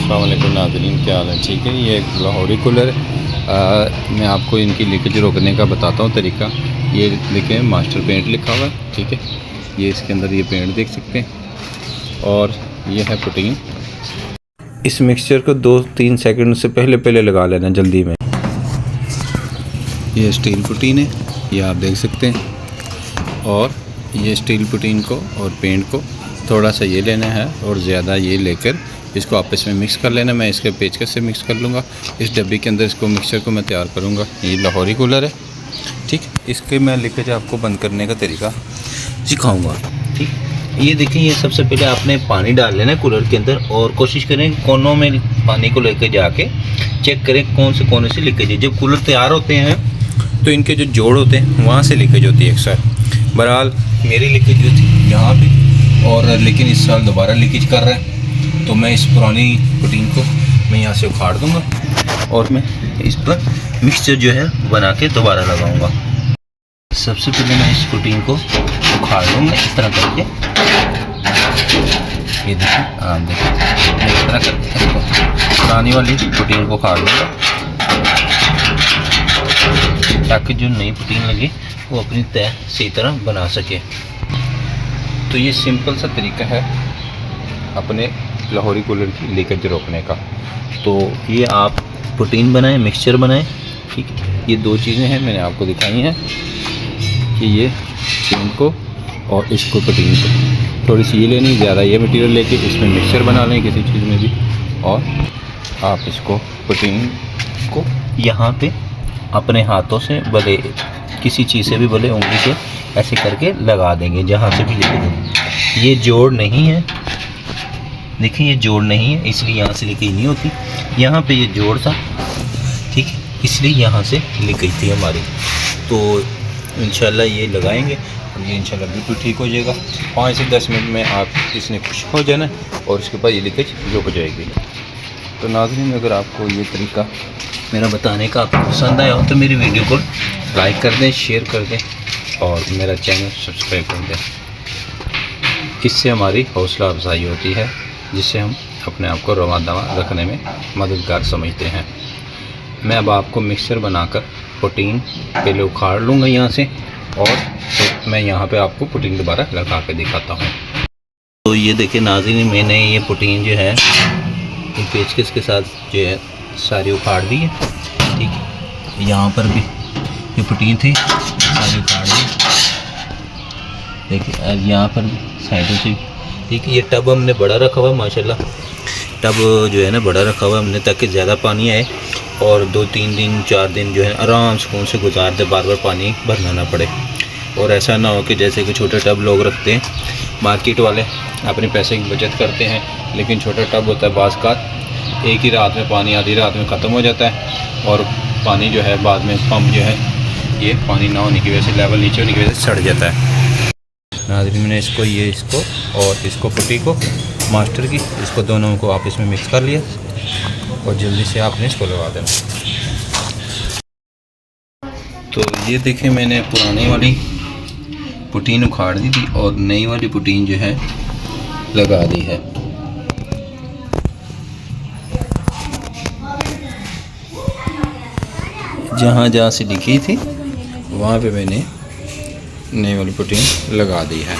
अस्सलाम वालेकुम नाज़रीन, क्या हाल है? ठीक है। ये एक लाहौरी कूलर मैं आपको इनकी लीकेज रोकने का बताता हूँ तरीका। ये देखें, मास्टर पेंट लिखा हुआ है, ठीक है। ये इसके अंदर ये पेंट देख सकते हैं और ये है पुटीन। इस मिक्सचर को 2-3 सेकंड से पहले लगा लेना जल्दी में। ये स्टील पुटीन है, ये आप देख सकते हैं। और ये स्टील पुटीन को और पेंट को थोड़ा सा ये लेना है और ज़्यादा ये लेकर इसको आपस में मिक्स कर लेना। मैं इसके पेचकस से मिक्स कर लूँगा। इस डब्बी के अंदर इसको मिक्सचर को मैं तैयार करूँगा। ये लाहौरी कूलर है, ठीक। इसके मैं लीकेज आपको बंद करने का तरीका सिखाऊँगा, ठीक। ये देखें, ये सबसे पहले आपने पानी डाल लेना है कूलर के अंदर और कोशिश करें कोनों में पानी को लेकर जाके चेक करें कौन से कोने से लीकेज है। जब कूलर तैयार होते हैं तो इनके जो जोड़ होते हैं वहाँ से लीकेज होती है अक्सर। बहरहाल मेरी लीकेज जो थी यहाँ पे, और लेकिन इस साल दोबारा लीकेज कर रहा है, तो मैं इस पुरानी पुटीन को मैं यहाँ से उखाड़ दूँगा और मैं इस पर मिक्सचर जो है बना के दोबारा लगाऊँगा। सबसे पहले मैं इस पुटीन को उखाड़ लूँगा इस तरह करके। ये देखिए, आप देखिए, मैं इस तरह करके इसको पुरानी वाली पुटीन को उखाड़ लूँगा ताकि जो नई पुटीन लगे वो अपनी तय सही तरह बना सके। तो ये सिंपल सा तरीका है अपने लाहौरी कूलर की लीकेज रोकने का। तो ये आप पुटीन बनाएं, मिक्सचर बनाएं, ठीक है। ये 2 चीज़ें हैं मैंने आपको दिखाई हैं कि ये पेंट को और इसको पुटीन को थोड़ी सी ये लेनी, ज़्यादा ये मटेरियल लेके इसमें मिक्सचर बना लें किसी चीज़ में भी, और आप इसको पुटीन को यहाँ पे अपने हाथों से भले किसी चीज़ से भी भले उंगली से ऐसे करके लगा देंगे जहाँ से भी लीकेज। ये जोड़ नहीं है, देखिए ये जोड़ नहीं है, इसलिए यहाँ से लीकेज नहीं होती। यहाँ पे ये जोड़ था, ठीक है, इसलिए यहाँ से लीकेज थी हमारी। तो इंशाल्लाह ये लगाएंगे और ये इंशाल्लाह बिल्कुल ठीक हो जाएगा। 5 से 10 मिनट में आप इसने खुश हो जाना और उसके बाद ये लीकेज रुक जाएगी। तो नाज़रीन, अगर आपको ये तरीका मेरा बताने का आपको पसंद आया हो तो मेरी वीडियो को लाइक कर दें, शेयर कर दें और मेरा चैनल सब्सक्राइब कर दें। इससे हमारी हौसला अफजाई होती है, जिससे हम अपने आप को रवा दवा रखने में मददगार समझते हैं। मैं अब आपको मिक्सचर बनाकर पुटीन पहले उखाड़ लूँगा यहाँ से, और तो मैं यहाँ पे आपको पुटीन दोबारा लगा के दिखाता हूँ। तो ये देखिए नाज़रीन, मैंने ये पुटीन जो है इन पेचकस के साथ जो है सारी उखाड़ दी है, ठीक है। यहाँ पर भी ये पुटीन थी, सारी उखाड़ दी, देखिए। अब यहाँ पर भी साइडों से, ठीक है। ये टब हमने बड़ा रखा हुआ है माशाल्लाह, टब जो है ना बड़ा रखा हुआ है हमने, ताकि ज़्यादा पानी आए और 2-3 दिन 4 दिन जो है आराम सुकून से गुजार दे, बार बार पानी भरना ना पड़े। और ऐसा ना हो कि जैसे कि छोटे टब लोग रखते हैं, मार्केट वाले अपने पैसे की बचत करते हैं, लेकिन छोटा टब होता है बाज़ का एक ही रात में पानी आधी रात में ख़त्म हो जाता है और पानी जो है बाद में पंप जो है ये पानी ना होने की वजह से, लेवल नीचे होने की वजह से सड़ जाता है। नाज़रीन, मैंने इसको और इसको पुटी को मास्टर की, इसको दोनों को आपस में मिक्स कर लिया और जल्दी से आपने इसको लगा देना। तो ये देखें, मैंने पुरानी वाली पुटीन उखाड़ दी थी और नई वाली पुटीन जो है लगा दी है। जहाँ जहाँ से लिखी थी वहाँ पे मैंने नई वाली पुटीन लगा दी है।